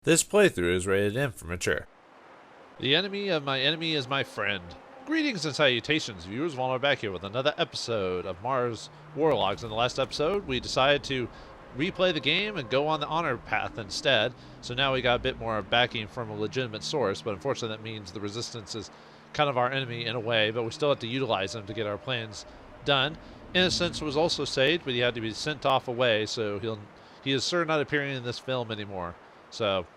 This playthrough is rated M for mature. The enemy of my enemy is my friend. Greetings and salutations, viewers. Vauldemare back here with another episode of Mars Warlogs. In the last episode, we decided to replay the game and go on the honor path instead. So now we got a bit more backing from a legitimate source, but unfortunately that means the Resistance is kind of our enemy in a way, but we still have to utilize them to get our plans done. Innocence was also saved, but he had to be sent off away, so he is sure not appearing in this film anymore. So,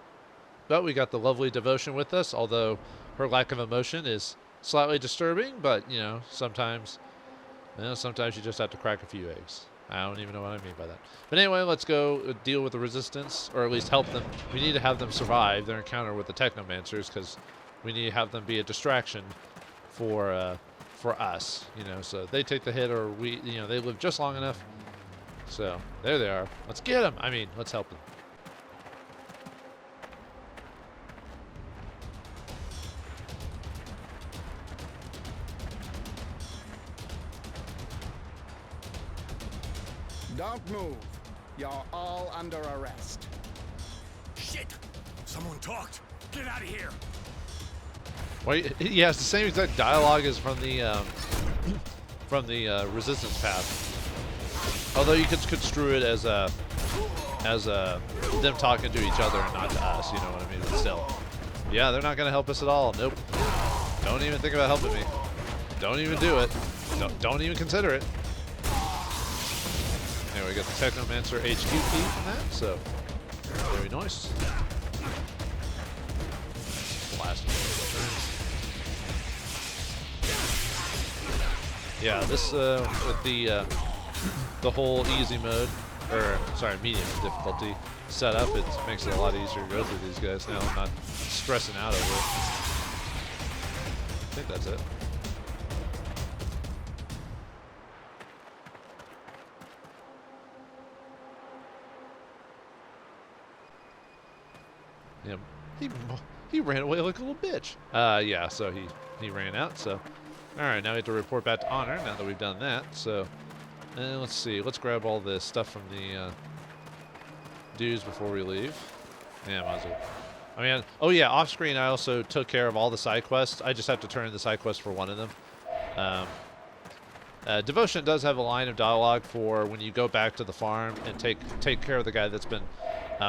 but we got the lovely Devotion with us, although her lack of emotion is slightly disturbing, but, sometimes you just have to crack a few eggs. I don't even know what I mean by that. But anyway, let's go deal with the Resistance, or at least help them. We need to have them survive their encounter with the Technomancers, because we need to have them be a distraction for us, so they take the hit, or they live just long enough. So, there they are. Let's get them. Let's help them. Don't move. You're all under arrest. Shit! Someone talked. Get out of here. Wait, yeah, it's the same exact dialogue as from the Resistance path. Although you could construe it as them talking to each other and not to us. You know what I mean? But still, yeah, they're not gonna help us at all. Nope. Don't even think about helping me. Don't even do it. Don't even consider it. Anyway, we got the Technomancer HQ key from that, so very nice. Blast. Yeah, this with the whole easy mode, or sorry, medium difficulty setup, it makes it a lot easier to go through these guys now. I'm not stressing out over it. I think that's it. Yeah, he ran away like a little bitch. Yeah, so he ran out. So, all right, now we have to report back to honor. Now that we've done that, so let's see. Let's grab all this stuff from the dudes before we leave. Yeah, might as well. Oh yeah, off screen I also took care of all the side quests. I just have to turn in the side quest for one of them. Devotion does have a line of dialogue for when you go back to the farm and take care of the guy that's been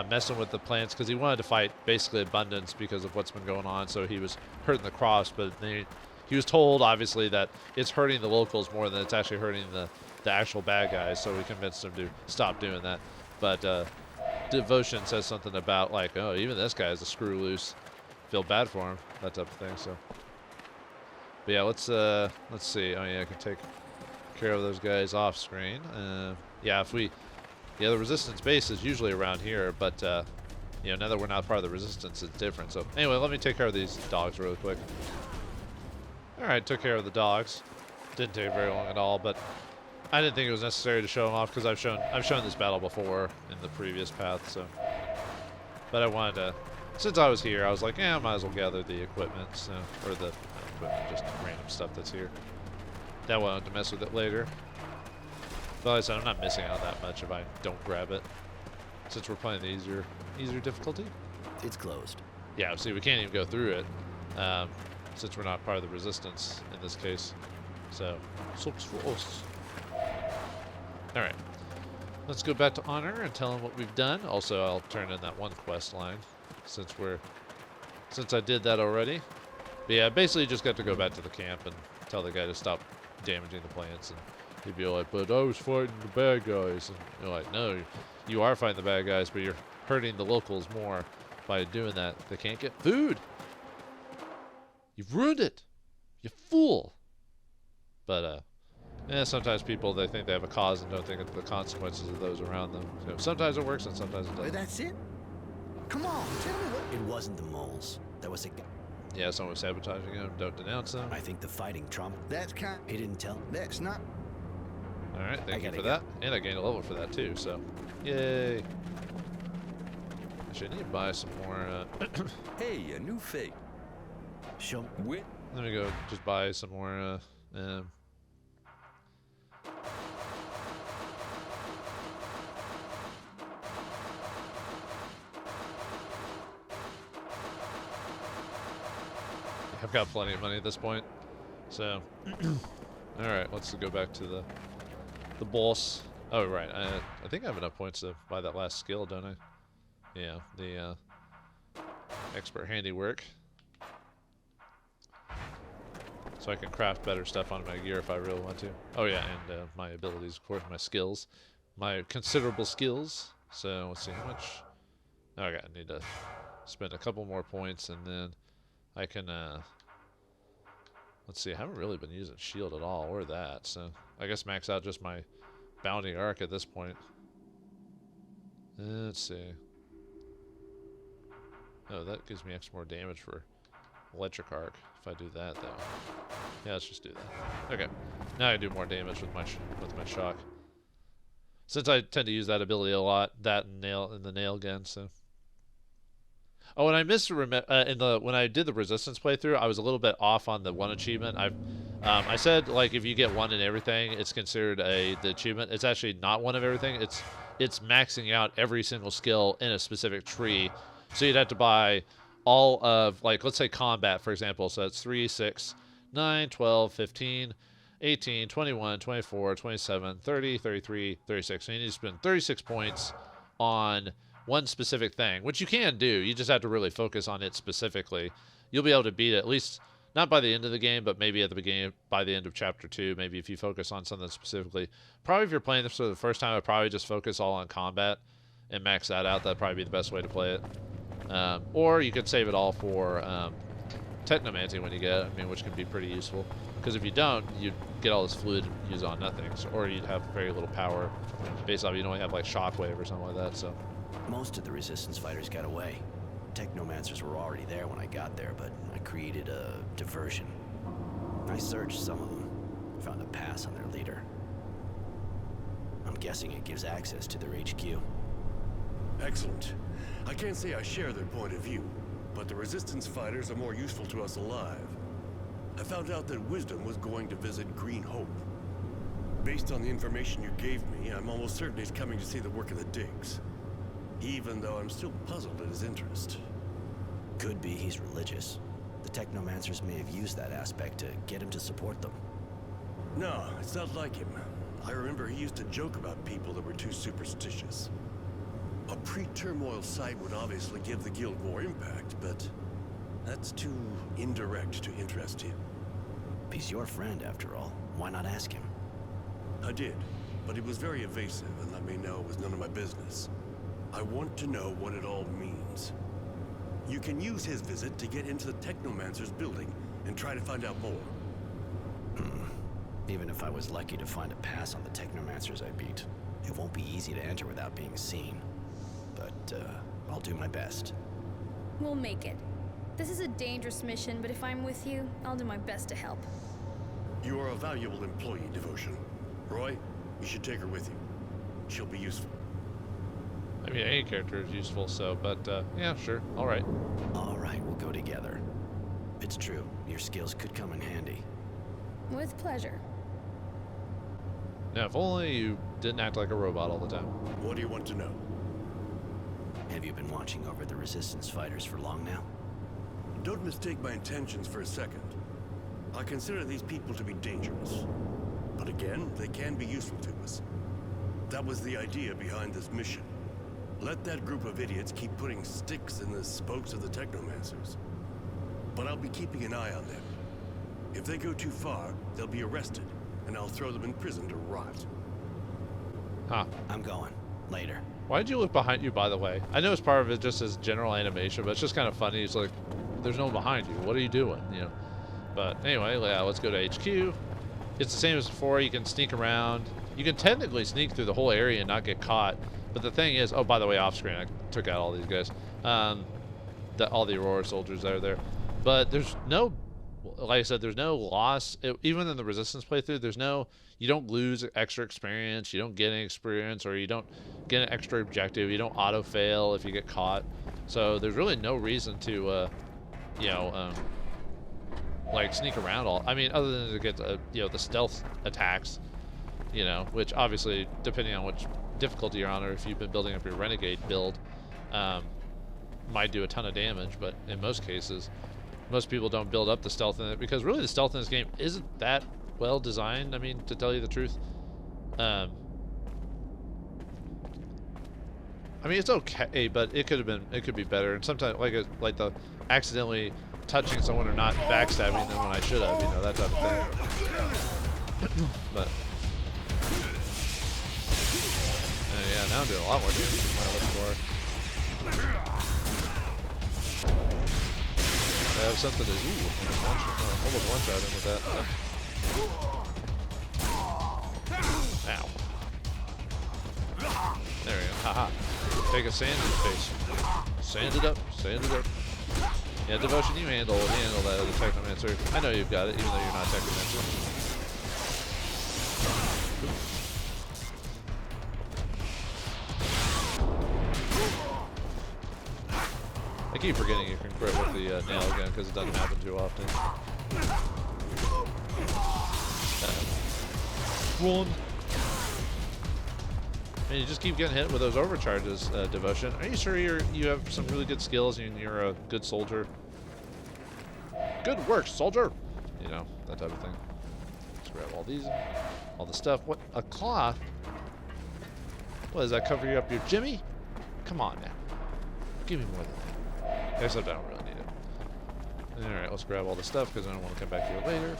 messing with the plants, because he wanted to fight basically abundance because of what's been going on. So he was hurting the crops, but he was told obviously that it's hurting the locals more than it's actually hurting the actual bad guys. So we convinced him to stop doing that. But Devotion says something about like, oh, even this guy is a screw loose. Feel bad for him, that type of thing. So, but yeah, let's see. Oh yeah, I can take care of those guys off screen. Yeah, the Resistance base is usually around here, but now that we're not part of the Resistance, it's different. So anyway, let me take care of these dogs really quick. All right, took care of the dogs. Didn't take very long at all, but I didn't think it was necessary to show them off because I've shown this battle before in the previous path. So, but I wanted to, since I was here, I was like, yeah, I might as well gather the equipment, or the equipment, just random stuff that's here. That way I don't have to mess with it later. But like I said, I'm not missing out that much if I don't grab it, since we're playing the easier difficulty. It's closed. Yeah, see, we can't even go through it, since we're not part of the Resistance in this case. So, sucks for us. Alright, let's go back to honor and tell them what we've done. Also, I'll turn in that one quest line, since I did that already. But yeah, basically you just got to go back to the camp and tell the guy to stop damaging the plants, and he'd be like, but I was fighting the bad guys. And you're like, no, you are fighting the bad guys, but you're hurting the locals more by doing that. They can't get food. You've ruined it. You fool. But, sometimes people, they think they have a cause and don't think of the consequences of those around them. So sometimes it works and sometimes it doesn't. That's it? Come on, tell me what... It wasn't the moles. There was a guy. Yeah, someone was sabotaging them. Don't denounce them. I think the fighting Trump. That's kind... He didn't tell. That's not... Alright, thank you for that. And I gained a level for that too, so yay. Actually, I need to buy some more Hey, a new fake. Show. let me go just buy some more I've got plenty of money at this point. So, all right, let's go back to the boss. Oh, right. I think I have enough points to buy that last skill, don't I? Yeah, the expert handiwork. So I can craft better stuff on my gear if I really want to. Oh yeah, and my abilities, of course, my skills. My considerable skills. So, let's see, how much... Okay, I need to spend a couple more points, and then I can, let's see, I haven't really been using shield at all, or that, so I guess max out just my bounding arc at this point. Let's see. Oh, that gives me extra more damage for electric arc, if I do that, though. Yeah, let's just do that. Okay, now I do more damage with my shock. Since I tend to use that ability a lot, that and the nail gun, so... Oh, and I missed when I did the resistance playthrough, I was a little bit off on the one achievement. I said like if you get one in everything, it's considered the achievement. It's actually not one of everything. It's maxing out every single skill in a specific tree. So you'd have to buy all of, like, let's say combat, for example. So it's 3, 6, 9, 12, 15, 18, 21, 24, 27, 30, 33, 36. So you need to spend 36 points on one specific thing, which you can do. You just have to really focus on it specifically. You'll be able to beat it, at least not by the end of the game, but maybe at the beginning, by the end of chapter 2, maybe if you focus on something specifically. Probably if you're playing this for the first time, I'd probably just focus all on combat and max that out. That'd probably be the best way to play it. Or you could save it all for technomancy when you get it, I mean, which can be pretty useful. Because if you don't, you'd get all this fluid used on nothing, so, or you'd have very little power based off you'd only have like shockwave or something like that. So most of the resistance fighters got away. Technomancers were already there when I got there, but I created a diversion. I searched some of them, found a pass on their leader. I'm guessing it gives access to their HQ. Excellent. I can't say I share their point of view, but the resistance fighters are more useful to us alive. I found out that Wisdom was going to visit Green Hope. Based on the information you gave me, I'm almost certain he's coming to see the work of the digs. Even though I'm still puzzled at his interest. Could be he's religious. The Technomancers may have used that aspect to get him to support them. No, it's not like him. I remember he used to joke about people that were too superstitious. A pre-turmoil site would obviously give the guild more impact, but that's too indirect to interest him. He's your friend, after all. Why not ask him? I did, but he was very evasive and let me know it was none of my business. I want to know what it all means. You can use his visit to get into the Technomancer's building and try to find out more. Even if I was lucky to find a pass on the Technomancers I beat, it won't be easy to enter without being seen. But, I'll do my best. We'll make it. This is a dangerous mission, but if I'm with you, I'll do my best to help. You are a valuable employee, Devotion. Roy, you should take her with you. She'll be useful. I mean, any character is useful, so, but, yeah, sure, alright. Alright, we'll go together. It's true, your skills could come in handy. With pleasure. Now, if only you didn't act like a robot all the time. What do you want to know? Have you been watching over the resistance fighters for long now? Don't mistake my intentions for a second. I consider these people to be dangerous. But again, they can be useful to us. That was the idea behind this mission. Let that group of idiots keep putting sticks in the spokes of the Technomancers. But I'll be keeping an eye on them. If they go too far, they'll be arrested, and I'll throw them in prison to rot. Huh. I'm going. Later. Why did you look behind you, by the way? I know it's part of it just as general animation, but it's just kind of funny. It's like, there's no one behind you. What are you doing? You know. But anyway, yeah, let's go to HQ. It's the same as before. You can sneak around. You can technically sneak through the whole area and not get caught. But the thing is, oh, by the way, off screen, I took out all these guys. All the Aurora soldiers that are there. But there's no, like I said, there's no loss. Even in the Resistance playthrough, there's no, you don't lose extra experience. You don't get any experience, or you don't get an extra objective. You don't auto-fail if you get caught. So there's really no reason to, you know, like sneak around all. I mean, other than to get, you know, the stealth attacks, you know, which obviously, depending on which difficulty you're on, or if you've been building up your renegade build, might do a ton of damage, but in most cases most people don't build up the stealth in it, because really the stealth in this game isn't that well designed. I mean, to tell you the truth, I mean, it's okay, but it could be better. And sometimes, like the accidentally touching someone or not backstabbing them when I should have, you know, that type of thing. But yeah, now I'm doing a lot more damage than I was before. I have something to almost one-shot him with that. Ow. There we go. Haha. Take a sand in the face. Sand it up. Sand it up. Yeah, Devotion, you handle that other Technomancer. I know you've got it, even though you're not Technomancer. I keep forgetting you can crit with the nail gun because it doesn't happen too often. Run. And you just keep getting hit with those overcharges, Devotion. Are you sure you have some really good skills and you're a good soldier? Good work, soldier! You know, that type of thing. Let's grab all these, all the stuff. What? A cloth? What, does that cover you up your Jimmy? Come on now. Give me more than that. Except I don't really need it. Alright, let's grab all the stuff because I don't want to come back to it later.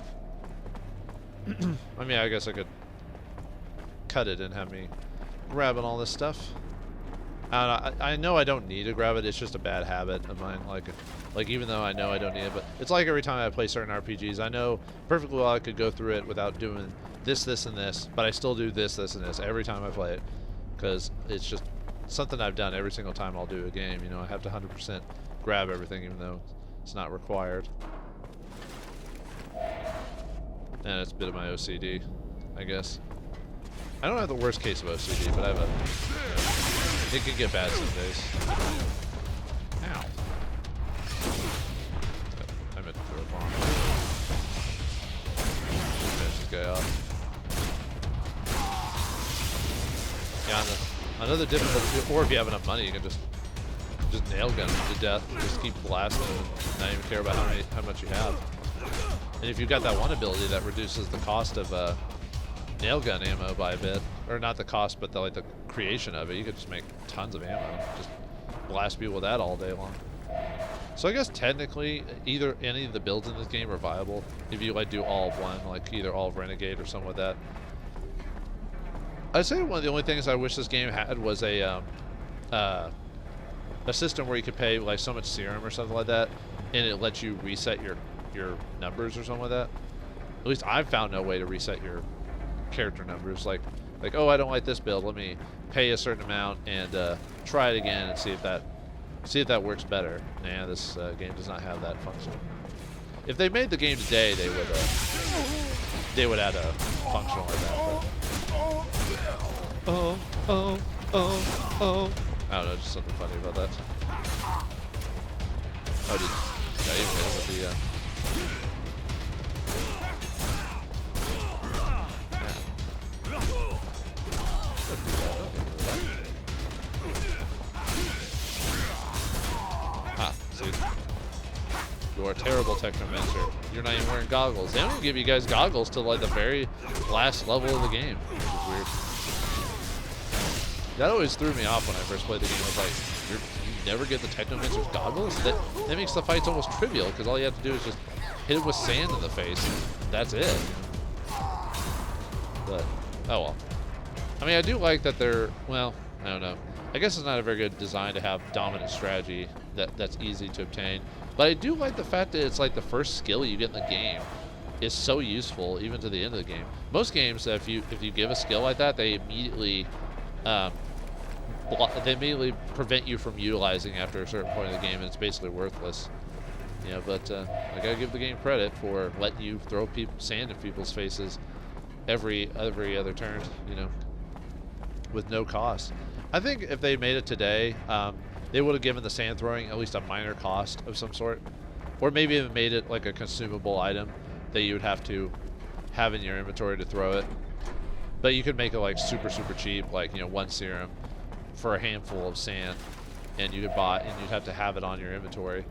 I mean, I guess I could cut it and have me grabbing all this stuff. I know I don't need to grab it. It's just a bad habit of mine. Like even though I know I don't need it, but it's like every time I play certain RPGs, I know perfectly well I could go through it without doing this, and this, but I still do this, and this every time I play it, because it's just something I've done every single time I'll do a game. You know, I have to 100% grab everything, even though it's not required. And it's a bit of my OCD, I guess. I don't have the worst case of OCD, but I have a... it can get bad some days. Ow. I meant to throw a bomb. Finish this guy off. Yeah, another difficulty, or if you have enough money, you can just nail gun him to death. Just keep blasting him, and not even care about how much you have. And if you've got that one ability that reduces the cost of nail gun ammo by a bit, or not the cost, but the creation of it, you could just make tons of ammo. Just blast people with that all day long. So I guess technically, either any of the builds in this game are viable if you do all of one, like either all of Renegade or something like that. I'd say one of the only things I wish this game had was a system where you could pay like so much serum or something like that, and it lets you reset your numbers or something like that. At least I've found no way to reset your character numbers. Like oh, I don't like this build. Let me pay a certain amount and try it again and see if that works better. Nah, this game does not have that function. If they made the game today, they would add a function like that. But oh. I don't know, just something funny about that. Oh, yeah, you hit him with the see. You're a terrible Technomancer. You're not even wearing goggles. They don't even give you guys goggles till like the very last level of the game, which is weird. That always threw me off when I first played the game. I was like, you never get the Technomancer's goggles? That makes the fights almost trivial, because all you have to do is just hit it with sand in the face. That's it. But, oh well. I mean, I do like that they're, well, I don't know. I guess it's not a very good design to have dominant strategy that's easy to obtain. But I do like the fact that it's like the first skill you get in the game is so useful even to the end of the game. Most games, if you give a skill like that, they immediately prevent you from utilizing after a certain point of the game, and it's basically worthless. You know, but I gotta give the game credit for letting you throw sand in people's faces every other turn, you know, with no cost. I think if they made it today, they would have given the sand throwing at least a minor cost of some sort, or maybe even made it like a consumable item that you would have to have in your inventory to throw it. But you could make it like super cheap, like, you know, 1 serum for a handful of sand, and you could buy, and you'd have to have it on your inventory.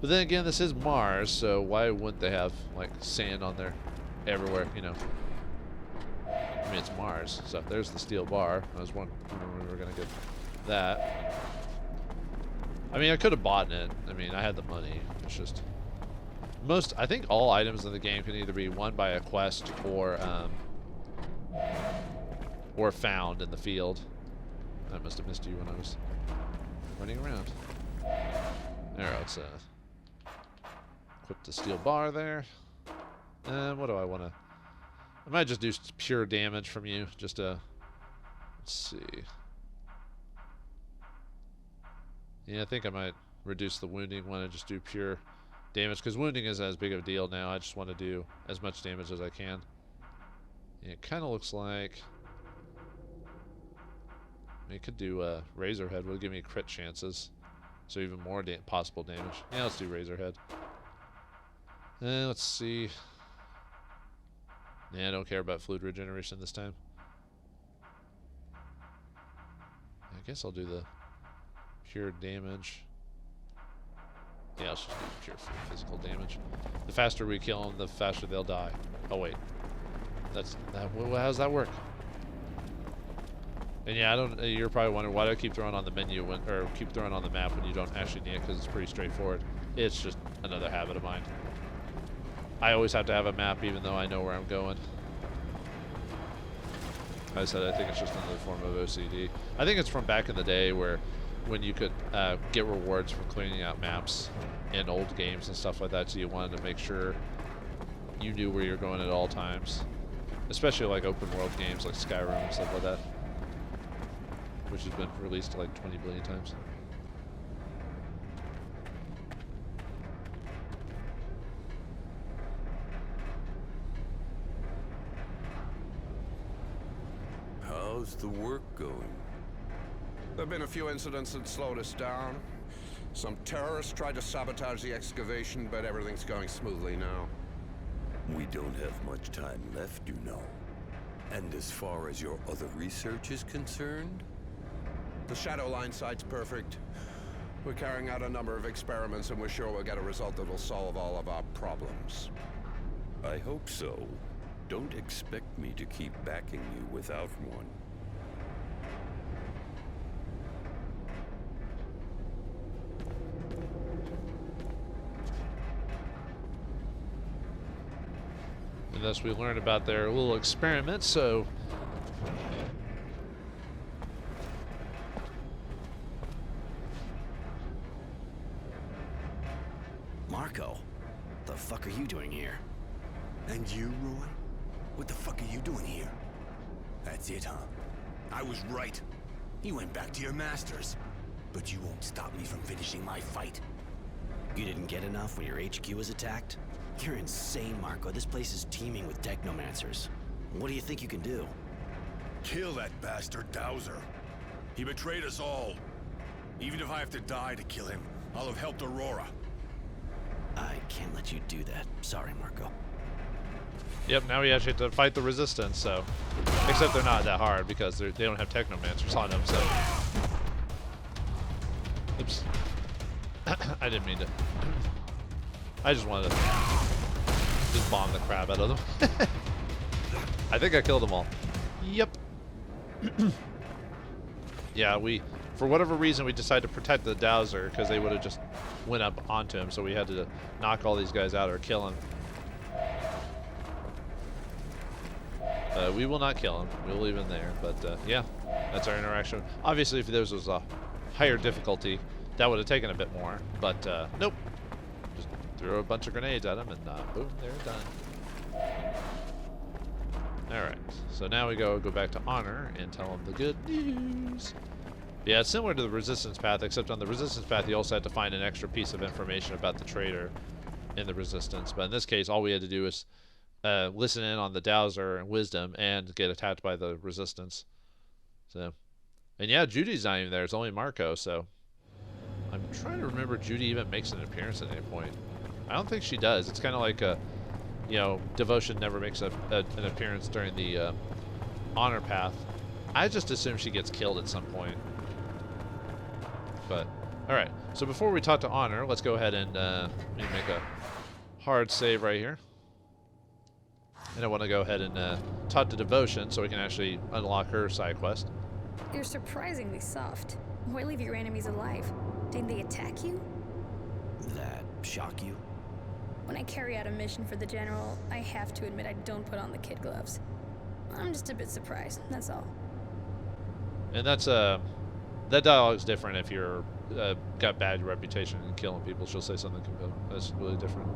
But then again, this is Mars, so why wouldn't they have like sand on there everywhere? You know. I mean, it's Mars, so there's the steel bar. I was wondering when we were gonna get that. I mean, I could have bought it. I mean, I had the money. It's just I think all items in the game can either be won by a quest or found in the field. I must have missed you when I was running around. Alright, let's equip the steel bar there. What do I want to... I might just do pure damage from you, just to... Let's see. Yeah, I think I might reduce the wounding one and just do pure damage, because wounding isn't as big of a deal now. I just want to do as much damage as I can. Yeah, it kind of looks like... I mean, it could do Razorhead, would give me crit chances. So even more possible damage. Yeah, let's do Razorhead. Let's see. Yeah, I don't care about fluid regeneration this time. I guess I'll do the pure damage. Yeah, let's just do pure physical damage. The faster we kill them, the faster they'll die. Oh wait, how does that work? And yeah, you're probably wondering why do I keep throwing on the menu or keep throwing on the map when you don't actually need it, because it's pretty straightforward. It's just another habit of mine. I always have to have a map even though I know where I'm going. Like I said, I think it's just another form of OCD. I think it's from back in the day when you could get rewards for cleaning out maps in old games and stuff like that, so you wanted to make sure you knew where you're going at all times. Especially like open world games like Skyrim and stuff like that, which has been released like 20 billion times. How's the work going? There have been a few incidents that slowed us down. Some terrorists tried to sabotage the excavation, but everything's going smoothly now. We don't have much time left, you know. And as far as your other research is concerned? The Shadow Line site's perfect. We're carrying out a number of experiments, and we're sure we'll get a result that will solve all of our problems. I hope so. Don't expect me to keep backing you without one. And thus we learned about their little experiment, so... Marco, the fuck are you doing here? And you, Roy? What the fuck are you doing here? That's it, huh? I was right. You went back to your masters. But you won't stop me from finishing my fight. You didn't get enough when your HQ was attacked? You're insane, Marco. This place is teeming with technomancers. What do you think you can do? Kill that bastard Dowser. He betrayed us all. Even if I have to die to kill him, I'll have helped Aurora. I can't let you do that. Sorry, Marco. Yep, now we actually have to fight the resistance, so... Except they're not that hard, because they don't have technomancers on them, so... Oops. I didn't mean to... I just wanted to... just bomb the crap out of them. I think I killed them all. Yep. Yeah, for whatever reason, we decided to protect the Dowser, because they would have just went up onto him, so we had to knock all these guys out or kill him. We will not kill him. We'll leave him there. But yeah, that's our interaction. Obviously, if this was a higher difficulty, that would have taken a bit more. But nope. Just throw a bunch of grenades at him, and boom, they're done. All right. So now we go back to Honor and tell him the good news. Yeah, it's similar to the Resistance path, except on the Resistance path, you also had to find an extra piece of information about the traitor in the Resistance. But in this case, all we had to do is listen in on the Dowser and Wisdom and get attacked by the Resistance. So, and yeah, Judy's not even there. It's only Marco, so I'm trying to remember if Judy even makes an appearance at any point. I don't think she does. It's kind of like Devotion never makes an appearance during the Honor path. I just assume she gets killed at some point. But, alright. So before we talk to Honor, let's go ahead and make a hard save right here. And I want to go ahead and talk to Devotion so we can actually unlock her side quest. You're surprisingly soft. Why leave your enemies alive? Didn't they attack you? That shock you? When I carry out a mission for the General, I have to admit I don't put on the kid gloves. I'm just a bit surprised, that's all. And that's that dialogue's different if you're got bad reputation and killing people. She'll say something compelling. That's really different.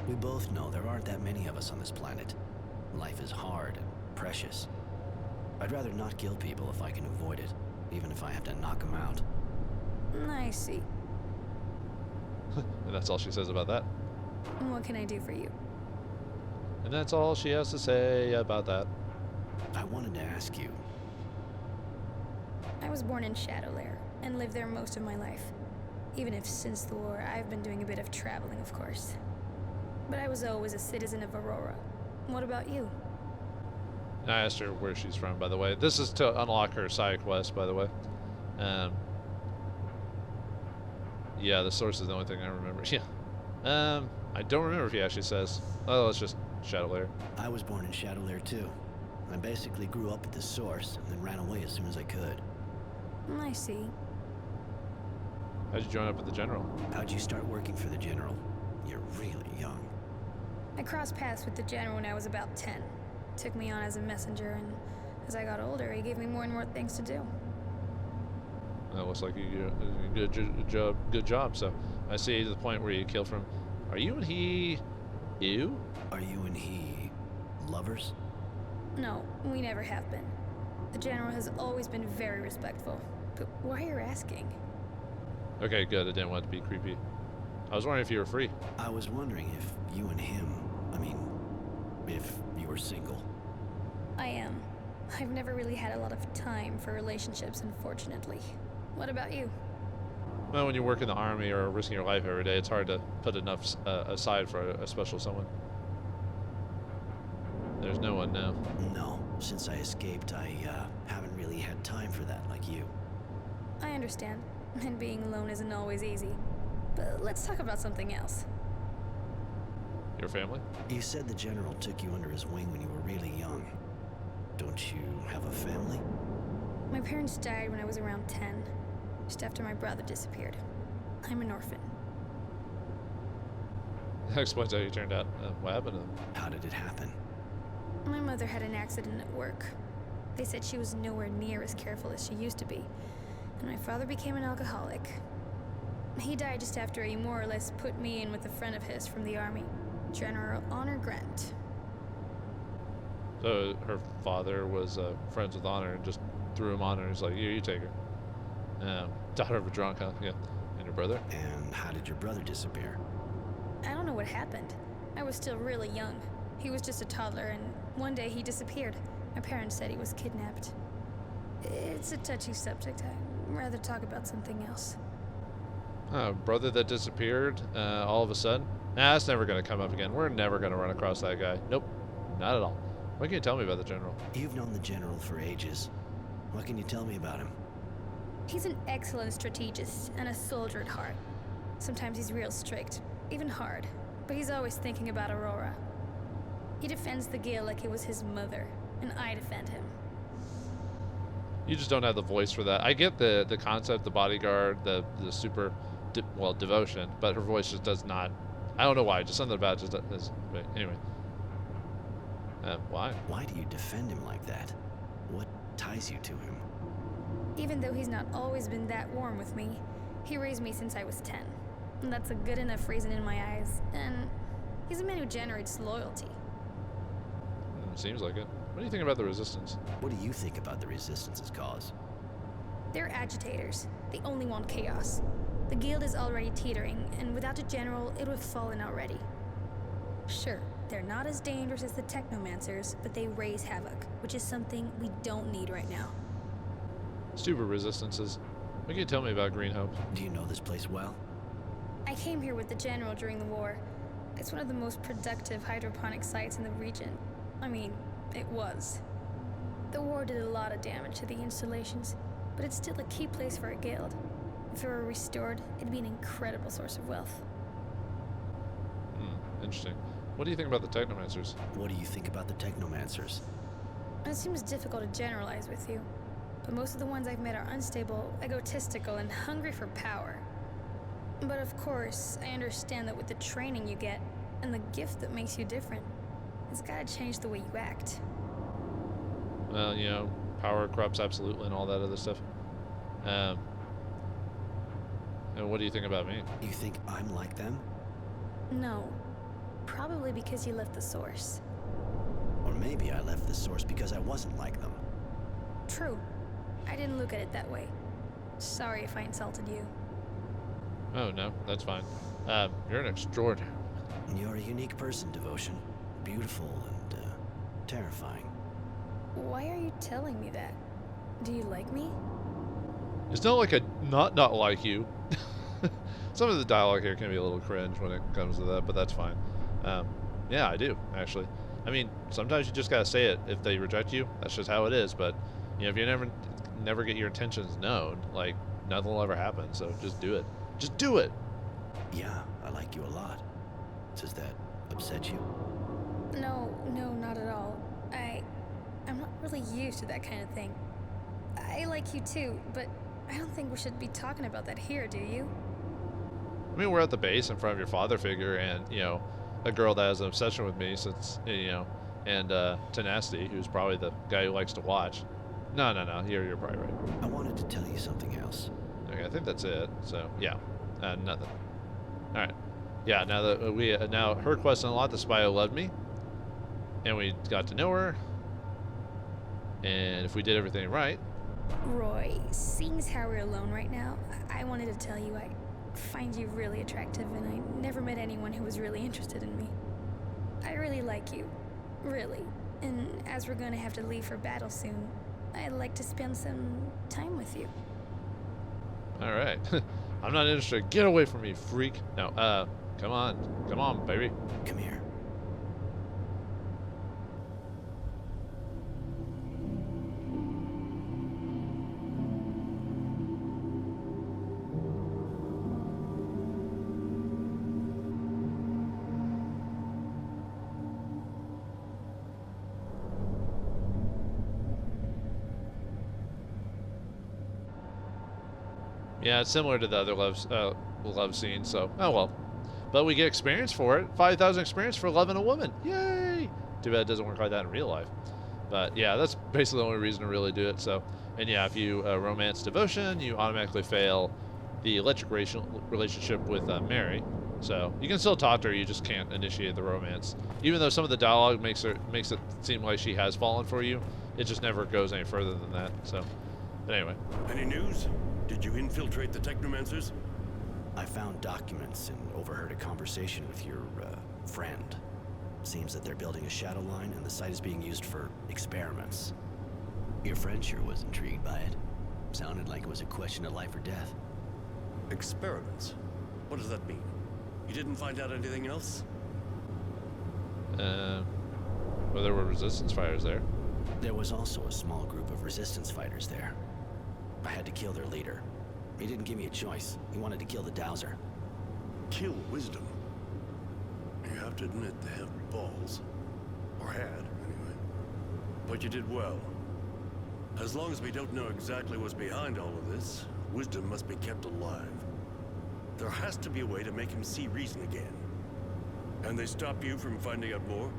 We both know there aren't that many of us on this planet. Life is hard and precious. I'd rather not kill people if I can avoid it, even if I have to knock them out. I see. And that's all she says about that. What can I do for you? And that's all she has to say about that. I wanted to ask you. I was born in Shadowlair and lived there most of my life. Even if since the war I've been doing a bit of traveling, of course. But I was always a citizen of Aurora. What about you? And I asked her where she's from, by the way. This is to unlock her side quest, by the way. Yeah, the source is the only thing I remember. Yeah. I don't remember if he actually says. Oh, it's just Shadowlair. I was born in Shadowlair too. I basically grew up at the source and then ran away as soon as I could. I see. How'd you join up with the General? How'd you start working for the General? You're really young. I crossed paths with the General when I was about 10. Took me on as a messenger, and as I got older, he gave me more and more things to do. That looks like you did a good job. So I see to the point where you kill from. Are you and he you? Are you and he lovers? No, we never have been. The General has always been very respectful. But why are you asking? Okay, good. I didn't want it to be creepy. I was wondering if you were free. I was wondering if you and him, if you were single. I am. I've never really had a lot of time for relationships, unfortunately. What about you? Well, when you work in the army or risking your life every day, it's hard to put enough aside for a special someone. There's no one now. No, since I escaped, I haven't really had time for that like you. I understand, and being alone isn't always easy. But let's talk about something else. Your family? You said the General took you under his wing when you were really young. Don't you have a family? My parents died when I was around 10, just after my brother disappeared. I'm an orphan. That explains how you turned out. What happened to them? How did it happen? My mother had an accident at work. They said she was nowhere near as careful as she used to be, and my father became an alcoholic. He died just after he more or less put me in with a friend of his from the army, General Honor Grant. So her father was friends with Honor and just threw him on her and was like, here, you take her. Daughter of a drunk, huh? Yeah. And your brother? And how did your brother disappear? I don't know what happened. I was still really young. He was just a toddler, and one day he disappeared. My parents said he was kidnapped. It's a touchy subject. I'd rather talk about something else. Brother that disappeared all of a sudden? Nah, that's never going to come up again. We're never going to run across that guy. Nope. Not at all. What can you tell me about the General? You've known the General for ages. What can you tell me about him? He's an excellent strategist and a soldier at heart. Sometimes he's real strict, even hard, but he's always thinking about Aurora. He defends the Guild like it was his mother, and I defend him. You just don't have the voice for that. I get the concept, the bodyguard, the super, devotion, but her voice just does not. I don't know why. Just something about it just does. But anyway. Why? Why do you defend him like that? What ties you to him? Even though he's not always been that warm with me, he raised me since I was 10. And that's a good enough reason in my eyes. And he's a man who generates loyalty. Seems like it. What do you think about the Resistance? What do you think about the Resistance's cause? They're agitators. They only want chaos. The Guild is already teetering, and without a general, it would have fallen already. Sure, they're not as dangerous as the Technomancers, but they raise havoc, which is something we don't need right now. Stupid Resistances. What can you tell me about Green Hope? Do you know this place well? I came here with the general during the war. It's one of the most productive hydroponic sites in the region. I mean, it was. The war did a lot of damage to the installations, but it's still a key place for a guild. If it were restored, it'd be an incredible source of wealth. Interesting. What do you think about the Technomancers? What do you think about the Technomancers? It seems difficult to generalize with you, but most of the ones I've met are unstable, egotistical, and hungry for power. But of course, I understand that with the training you get, and the gift that makes you different, it's gotta change the way you act. Well, you know, power corrupts absolutely and all that other stuff. And what do you think about me? You think I'm like them? No. Probably because you left the source. Or maybe I left the source because I wasn't like them. True. I didn't look at it that way. Sorry if I insulted you. Oh, no, that's fine. You're an extraordinary. You're a unique person, Devotion. Beautiful and, terrifying. Why are you telling me that? Do you like me? It's not like not like you. Some of the dialogue here can be a little cringe when it comes to that, but that's fine. Yeah, I do, actually. I mean, sometimes you just gotta say it if they reject you. That's just how it is, but, you know, if you never get your intentions known, like, nothing will ever happen, so just do it. Just do it! Yeah, I like you a lot. Does that upset you? No, not at all. I'm not really used to that kind of thing. I like you too, but I don't think we should be talking about that here, do you? I mean, we're at the base in front of your father figure and, you know, a girl that has an obsession with me since, you know, and Tenacity, who's probably the guy who likes to watch. No, you're probably right. I wanted to tell you something else. Okay, I think that's it. So, yeah, nothing. All right. Yeah, now that now her quest unlocked, the spy who loved me, and we got to know her, and if we did everything right. Roy, seeing as how we're alone right now, I wanted to tell you I find you really attractive, and I never met anyone who was really interested in me. I really like you. Really. And as we're gonna have to leave for battle soon, I'd like to spend some time with you. Alright. I'm not interested. Get away from me, freak. No, come on, baby. Come here. Yeah, it's similar to the other love scene, so, oh well. But we get experience for it. 5,000 experience for loving a woman. Yay! Too bad it doesn't work like that in real life. But yeah, that's basically the only reason to really do it. So, and yeah, if you romance Devotion, you automatically fail the electric relationship with Mary. So you can still talk to her, you just can't initiate the romance. Even though some of the dialogue makes it seem like she has fallen for you, it just never goes any further than that. So, but anyway. Any news? Did you infiltrate the Technomancers? I found documents and overheard a conversation with your, friend. Seems that they're building a shadow line and the site is being used for experiments. Your friend sure was intrigued by it. Sounded like it was a question of life or death. Experiments? What does that mean? You didn't find out anything else? Well, there were resistance fighters there. There was also a small group of resistance fighters there. I had to kill their leader. He didn't give me a choice. He wanted to kill the Dowser. Kill Wisdom. You have to admit they have balls. Or had, anyway. But you did well. As long as we don't know exactly what's behind all of this, Wisdom must be kept alive. There has to be a way to make him see reason again. And they stop you from finding out more?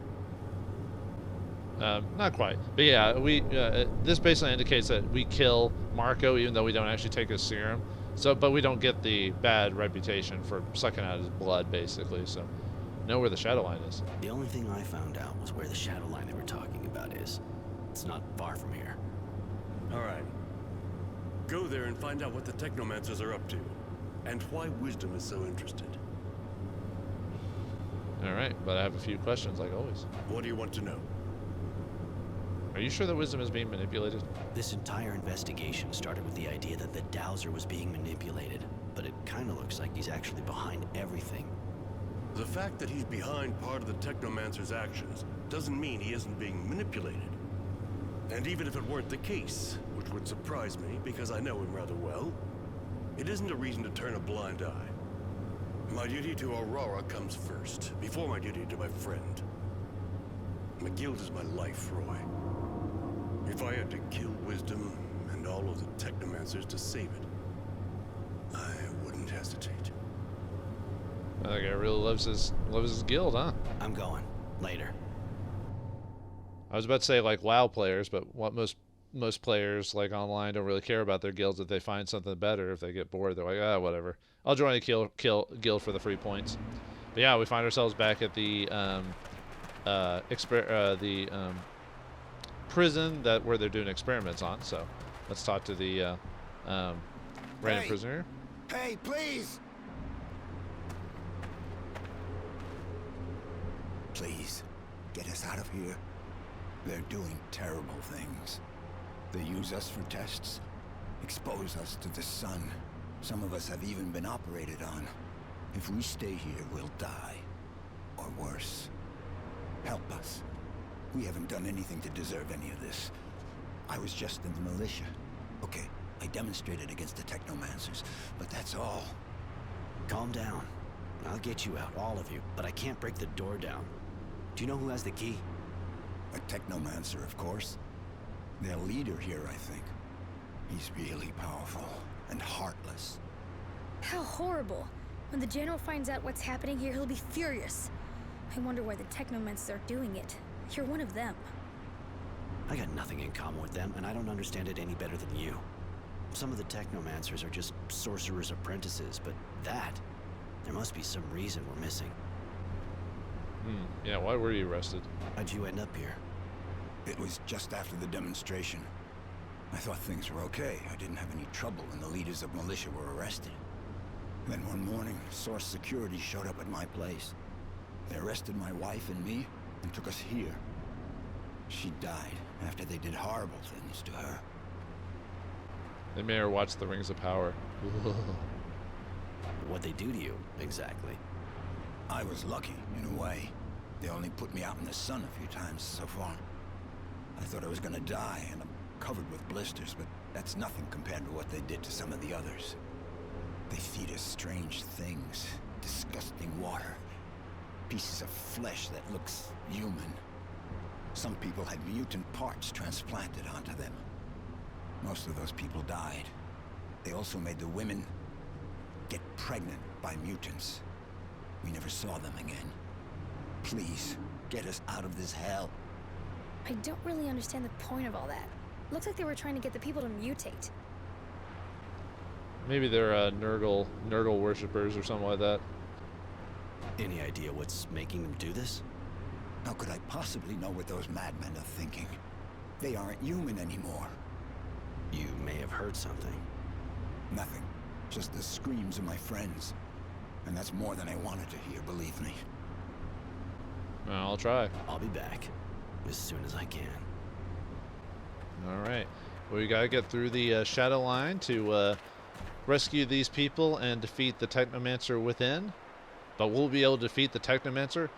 Not quite. But yeah, this basically indicates that we kill Marco even though we don't actually take his serum. So, but we don't get the bad reputation for sucking out his blood, basically. So, know where the shadow line is. The only thing I found out was where the shadow line they were talking about is. It's not far from here. All right. Go there and find out what the Technomancers are up to. And why Wisdom is so interested. Alright, but I have a few questions, like always. What do you want to know? Are you sure that Wisdom is being manipulated? This entire investigation started with the idea that the Dowser was being manipulated, but it kind of looks like he's actually behind everything. The fact that he's behind part of the Technomancer's actions doesn't mean he isn't being manipulated. And even if it weren't the case, which would surprise me because I know him rather well, It isn't a reason to turn a blind eye. My duty to Aurora comes first, before my duty to my friend. My guild is my life, Roy. If I had to kill Wisdom and all of the Technomancers to save it, I wouldn't hesitate. That guy really loves his guild, huh? I'm going. Later. I was about to say like WoW players, but what most players like online don't really care about their guilds. If they find something better, if they get bored, they're like, ah, whatever. I'll join a guild for the free points. But yeah, we find ourselves back at the prison where they're doing experiments on. So let's talk to the random prisoner. Hey, please! Please, get us out of here. They're doing terrible things. They use us for tests, expose us to the sun. Some of us have even been operated on. If we stay here, we'll die. Or worse. Help us. We haven't done anything to deserve any of this. I was just in the militia. Okay, I demonstrated against the Technomancers, but that's all. Calm down. I'll get you out, all of you, but I can't break the door down. Do you know who has the key? A Technomancer, of course. Their leader here, I think. He's really powerful and heartless. How horrible. When the General finds out what's happening here, he'll be furious. I wonder why the Technomancers are doing it. You're one of them. I got nothing in common with them, and I don't understand it any better than you. Some of the Technomancers are just sorcerers' apprentices, but there must be some reason we're missing. Yeah, why were you arrested? How'd you end up here? It was just after the demonstration. I thought things were okay. I didn't have any trouble when the leaders of militia were arrested. Then one morning, Source Security showed up at my place. They arrested my wife and me and took us here. She died after they did horrible things to her. They may have watched The Rings of Power. What'd they do to you, exactly? I was lucky, in a way. They only put me out in the sun a few times so far. I thought I was gonna die, and I'm covered with blisters, but that's nothing compared to what they did to some of the others. They feed us strange things, disgusting water, pieces of flesh that looks human. Some people had mutant parts transplanted onto them. Most of those people died. They also made the women get pregnant by mutants. We never saw them again. Please, get us out of this hell. I don't really understand the point of all that. Looks like they were trying to get the people to mutate. Maybe they're Nurgle worshippers or something like that. Any idea what's making them do this? How could I possibly know what those madmen are thinking? They aren't human anymore. You may have heard something. Nothing. Just the screams of my friends. And that's more than I wanted to hear, believe me. Well, I'll try. I'll be back as soon as I can. All right. Well, we gotta get through the shadow line to rescue these people and defeat the Technomancer within. But we'll be able to defeat the Technomancer.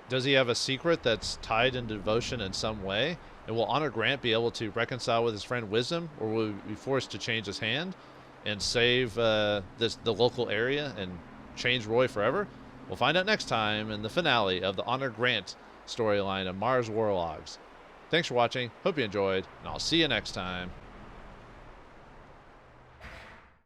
Does he have a secret that's tied into devotion in some way? And will Honor Grant be able to reconcile with his friend Wisdom, or will he be forced to change his hand and save the local area and change Roy forever? We'll find out next time in the finale of the Honor Grant storyline of Mars Warlogs. Thanks for watching. Hope you enjoyed, and I'll see you next time.